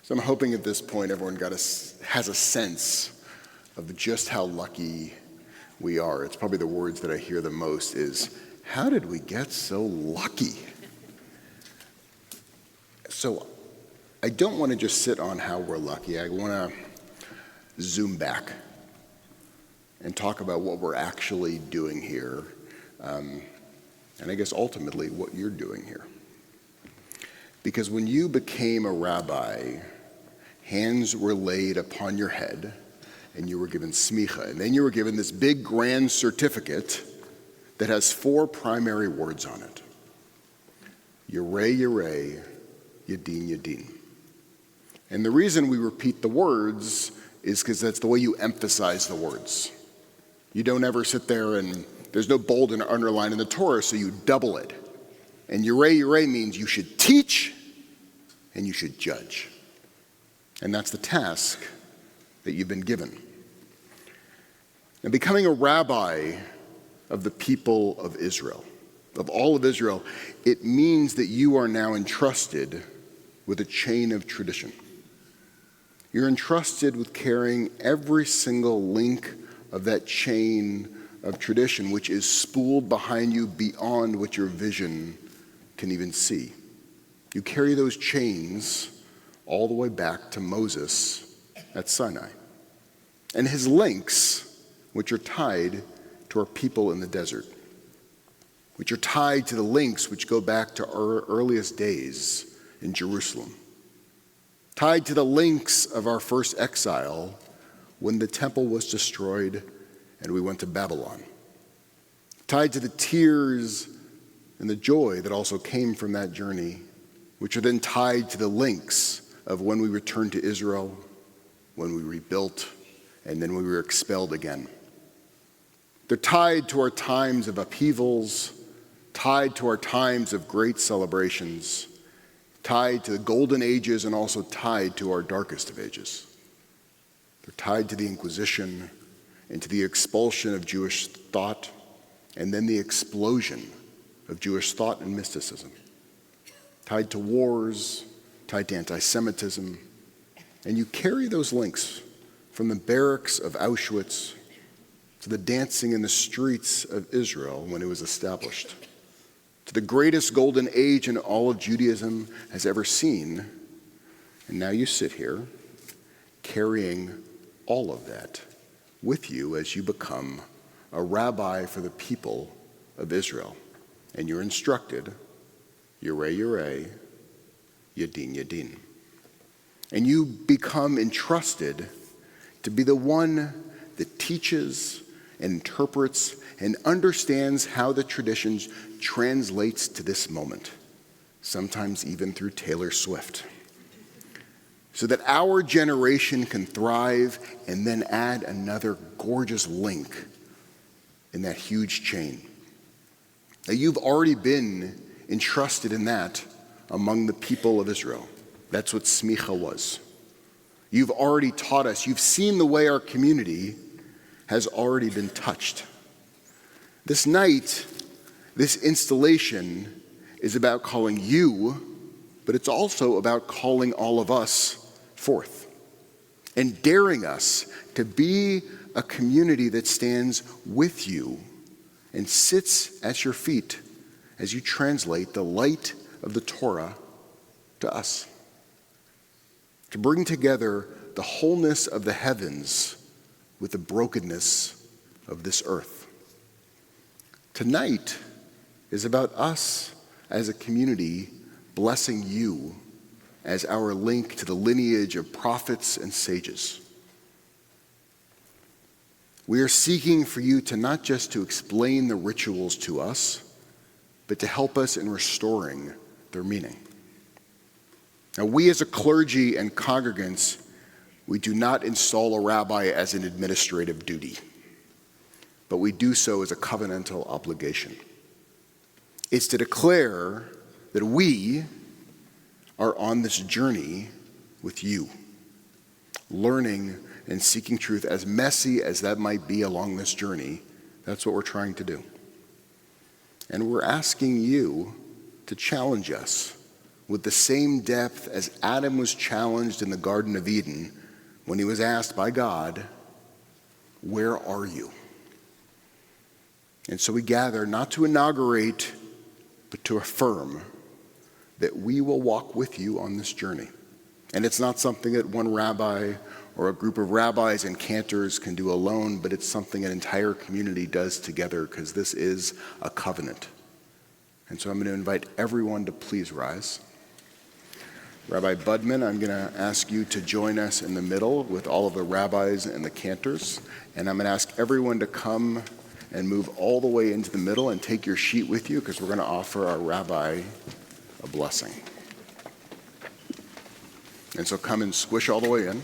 So I'm hoping at this point everyone has a sense of just how lucky we are. It's probably the words that I hear the most is, how did we get so lucky? So I don't want to just sit on how we're lucky. I want to zoom back and talk about what we're actually doing here, and I guess ultimately what you're doing here. Because when you became a rabbi, hands were laid upon your head, and you were given smicha, and then you were given this big grand certificate that has 4 primary words on it. Yireh, Yireh, Yadin, Yadin. And the reason we repeat the words is because that's the way you emphasize the words. You don't ever sit there and there's no bold and underline in the Torah, so you double it. And Yireh, Yireh means you should teach and you should judge. And that's the task that you've been given. Now, becoming a rabbi of the people of Israel, of all of Israel, it means that you are now entrusted with a chain of tradition. You're entrusted with carrying every single link of that chain of tradition, which is spooled behind you beyond what your vision can even see. You carry those chains all the way back to Moses at Sinai. And his links, which are tied to our people in the desert, which are tied to the links which go back to our earliest days in Jerusalem, tied to the links of our first exile when the temple was destroyed and we went to Babylon, tied to the tears and the joy that also came from that journey, which are then tied to the links of when we returned to Israel, when we rebuilt, and then when we were expelled again. They're tied to our times of upheavals, tied to our times of great celebrations, tied to the golden ages, and also tied to our darkest of ages. They're tied to the Inquisition and to the expulsion of Jewish thought, and then the explosion of Jewish thought and mysticism. Tied to wars, tied to anti-Semitism, and you carry those links from the barracks of Auschwitz to the dancing in the streets of Israel when it was established, to the greatest golden age in all of Judaism has ever seen, and now you sit here carrying all of that with you as you become a rabbi for the people of Israel, and you're instructed, Yireh, Yireh, Yadin, Yadin. And you become entrusted to be the one that teaches and interprets and understands how the traditions translates to this moment, sometimes even through Taylor Swift, so that our generation can thrive and then add another gorgeous link in that huge chain. Now, you've already been entrusted in that among the people of Israel. That's what smicha was. You've already taught us. You've seen the way our community has already been touched. This night, this installation is about calling you, but it's also about calling all of us forth and daring us to be a community that stands with you and sits at your feet as you translate the light of the Torah to us. To bring together the wholeness of the heavens with the brokenness of this earth. Tonight is about us as a community blessing you as our link to the lineage of prophets and sages. We are seeking for you to not just to explain the rituals to us, but to help us in restoring their meaning. Now, we as a clergy and congregants, we do not install a rabbi as an administrative duty, but we do so as a covenantal obligation. It's to declare that we are on this journey with you, learning and seeking truth, as messy as that might be along this journey. That's what we're trying to do. And we're asking you to challenge us with the same depth as Adam was challenged in the Garden of Eden when he was asked by God, "Where are you?" And so we gather not to inaugurate, but to affirm that we will walk with you on this journey. And it's not something that one rabbi or a group of rabbis and cantors can do alone, but it's something an entire community does together, because this is a covenant. And so I'm going to invite everyone to please rise. Rabbi Budman, I'm going to ask you to join us in the middle with all of the rabbis and the cantors. And I'm going to ask everyone to come and move all the way into the middle and take your sheet with you, because we're going to offer our rabbi a blessing. And so come and squish all the way in.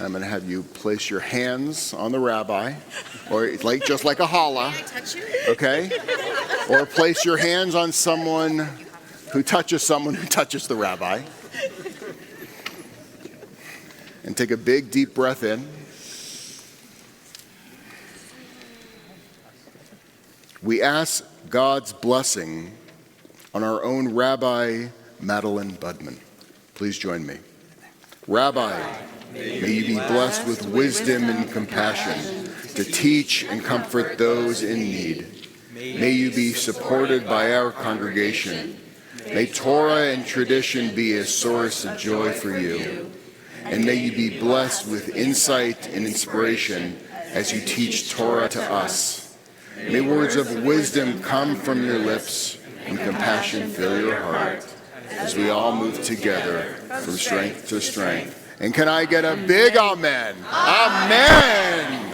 I'm going to have you place your hands on the rabbi, or just like a challah. May I touch you? Okay? Or place your hands on someone who touches the rabbi. And take a big, deep breath in. We ask God's blessing on our own Rabbi Madeline Budman. Please join me. Rabbi, may you be blessed with wisdom and compassion to teach and comfort those in need. May you be supported by our congregation. May Torah and tradition be a source of joy for you. And may you be blessed with insight and inspiration as you teach Torah to us. May words of wisdom come from your lips and compassion fill your heart as we all move together from strength to strength. And can I get a big amen? Amen!